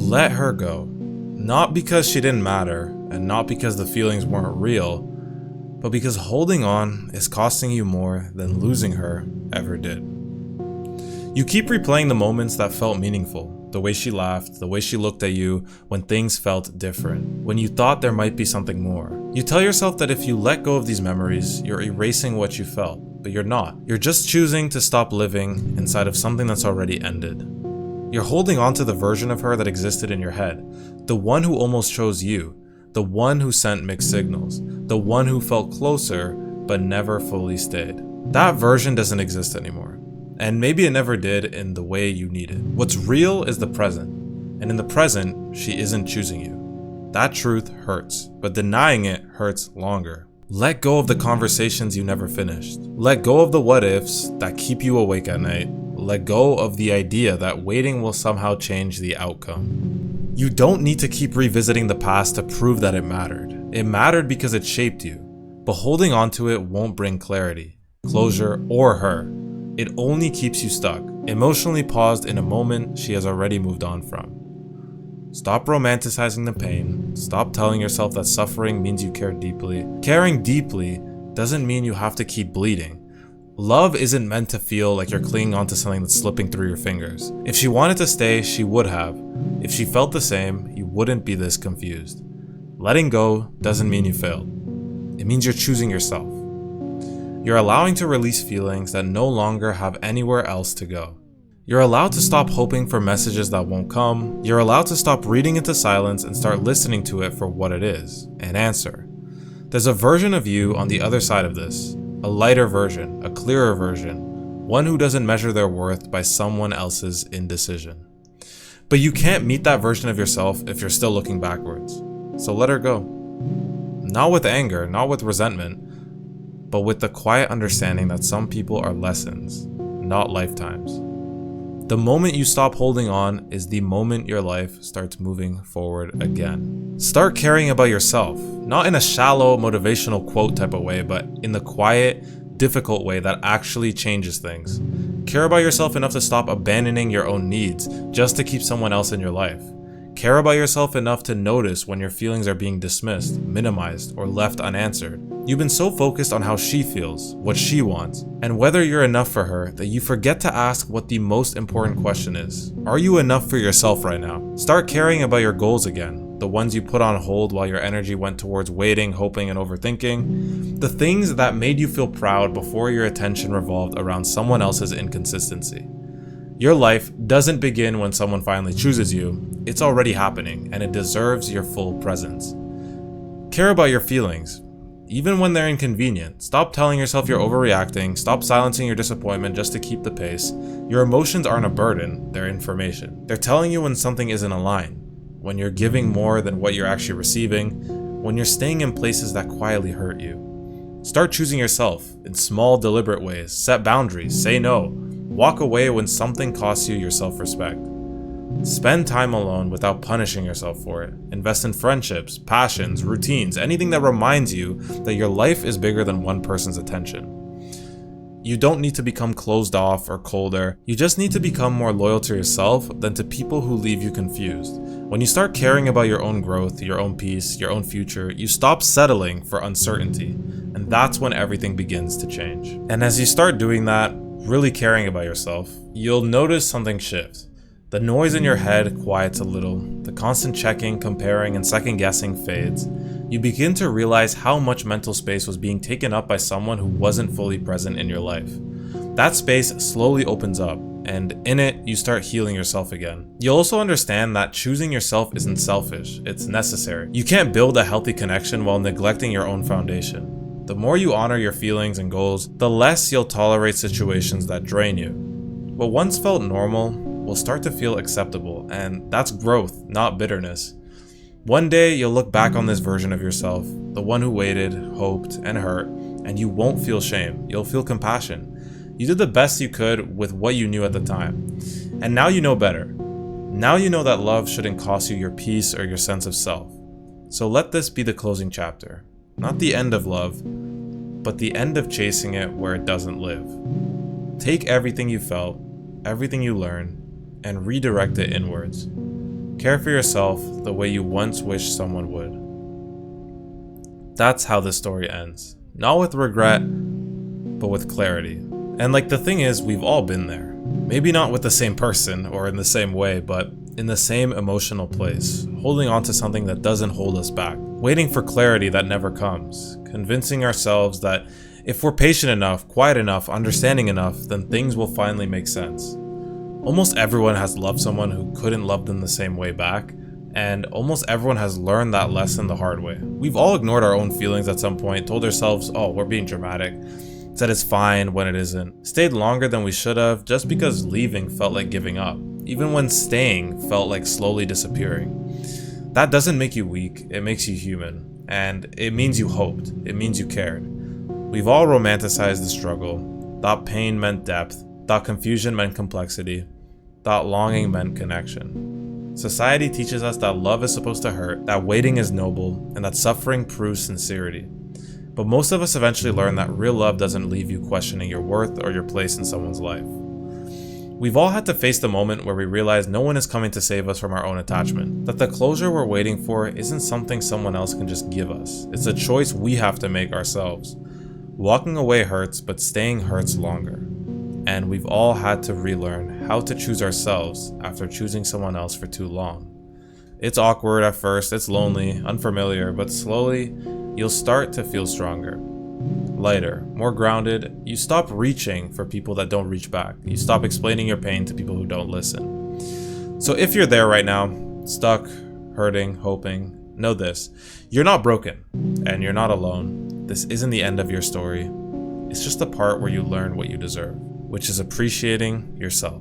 let her go. Not because she didn't matter, and not because the feelings weren't real, but because holding on is costing you more than losing her ever did. You keep replaying the moments that felt meaningful, the way she laughed, the way she looked at you when things felt different, when you thought there might be something more. You tell yourself that if you let go of these memories, you're erasing what you felt, but you're not. You're just choosing to stop living inside of something that's already ended. You're holding on to the version of her that existed in your head, the one who almost chose you, the one who sent mixed signals, the one who felt closer but never fully stayed. That version doesn't exist anymore, and maybe it never did in the way you needed. What's real is the present, and in the present, she isn't choosing you. That truth hurts, but denying it hurts longer. Let go of the conversations you never finished. Let go of the what ifs that keep you awake at night. Let go of the idea that waiting will somehow change the outcome. You don't need to keep revisiting the past to prove that it mattered. It mattered because it shaped you, but holding on to it won't bring clarity, closure, or her. It only keeps you stuck, emotionally paused in a moment she has already moved on from. Stop romanticizing the pain. Stop telling yourself that suffering means you care deeply. Caring deeply doesn't mean you have to keep bleeding. Love isn't meant to feel like you're clinging onto something that's slipping through your fingers. If she wanted to stay, she would have. If she felt the same, you wouldn't be this confused. Letting go doesn't mean you failed. It means you're choosing yourself. You're allowing to release feelings that no longer have anywhere else to go. You're allowed to stop hoping for messages that won't come. You're allowed to stop reading into silence and start listening to it for what it is, an answer. There's a version of you on the other side of this. A lighter version, a clearer version, one who doesn't measure their worth by someone else's indecision. But you can't meet that version of yourself if you're still looking backwards. So let her go. Not with anger, not with resentment, but with the quiet understanding that some people are lessons, not lifetimes. The moment you stop holding on is the moment your life starts moving forward again. Start caring about yourself, not in a shallow motivational quote type of way, but in the quiet, difficult way that actually changes things. Care about yourself enough to stop abandoning your own needs just to keep someone else in your life. Care about yourself enough to notice when your feelings are being dismissed, minimized, or left unanswered. You've been so focused on how she feels, what she wants, and whether you're enough for her that you forget to ask what the most important question is. Are you enough for yourself right now? Start caring about your goals again, the ones you put on hold while your energy went towards waiting, hoping, and overthinking. The things that made you feel proud before your attention revolved around someone else's inconsistency. Your life doesn't begin when someone finally chooses you. It's already happening, and it deserves your full presence. Care about your feelings, even when they're inconvenient. Stop telling yourself you're overreacting. Stop silencing your disappointment just to keep the pace. Your emotions aren't a burden, they're information. They're telling you when something isn't aligned, when you're giving more than what you're actually receiving, when you're staying in places that quietly hurt you. Start choosing yourself in small, deliberate ways. Set boundaries, say no. Walk away when something costs you your self-respect. Spend time alone without punishing yourself for it. Invest in friendships, passions, routines, anything that reminds you that your life is bigger than one person's attention. You don't need to become closed off or colder. You just need to become more loyal to yourself than to people who leave you confused. When you start caring about your own growth, your own peace, your own future, you stop settling for uncertainty. And that's when everything begins to change. And as you start doing that, really caring about yourself, you'll notice something shift. The noise in your head quiets a little, the constant checking, comparing, and second-guessing fades. You begin to realize how much mental space was being taken up by someone who wasn't fully present in your life. That space slowly opens up, and in it, you start healing yourself again. You'll also understand that choosing yourself isn't selfish, it's necessary. You can't build a healthy connection while neglecting your own foundation. The more you honor your feelings and goals, the less you'll tolerate situations that drain you. What once felt normal will start to feel acceptable, and that's growth, not bitterness. One day, you'll look back on this version of yourself, the one who waited, hoped, and hurt, and you won't feel shame. You'll feel compassion. You did the best you could with what you knew at the time. And now you know better. Now you know that love shouldn't cost you your peace or your sense of self. So let this be the closing chapter. Not the end of love, but the end of chasing it where it doesn't live. Take everything you felt, everything you learned, and redirect it inwards. Care for yourself the way you once wished someone would. That's how this story ends. Not with regret, but with clarity. And the thing is, we've all been there. Maybe not with the same person or in the same way, but in the same emotional place, holding on to something that doesn't hold us back, waiting for clarity that never comes, convincing ourselves that if we're patient enough, quiet enough, understanding enough, then things will finally make sense. Almost everyone has loved someone who couldn't love them the same way back, and almost everyone has learned that lesson the hard way. We've all ignored our own feelings at some point, told ourselves, oh, we're being dramatic, said it's fine when it isn't, stayed longer than we should have just because leaving felt like giving up, even when staying felt like slowly disappearing. That doesn't make you weak, it makes you human, and it means you hoped, it means you cared. We've all romanticized the struggle, thought pain meant depth, thought confusion meant complexity, thought longing meant connection. Society teaches us that love is supposed to hurt, that waiting is noble, and that suffering proves sincerity. But most of us eventually learn that real love doesn't leave you questioning your worth or your place in someone's life. We've all had to face the moment where we realize no one is coming to save us from our own attachment, that the closure we're waiting for isn't something someone else can just give us. It's a choice we have to make ourselves. Walking away hurts, but staying hurts longer. And we've all had to relearn how to choose ourselves after choosing someone else for too long. It's awkward at first, it's lonely, unfamiliar, but slowly, you'll start to feel stronger. Lighter, more grounded. You stop reaching for people that don't reach back. You stop explaining your pain to people who don't listen. So if you're there right now, stuck, hurting, hoping, know this. You're not broken, and you're not alone. This isn't the end of your story. It's just the part where you learn what you deserve, which is appreciating yourself.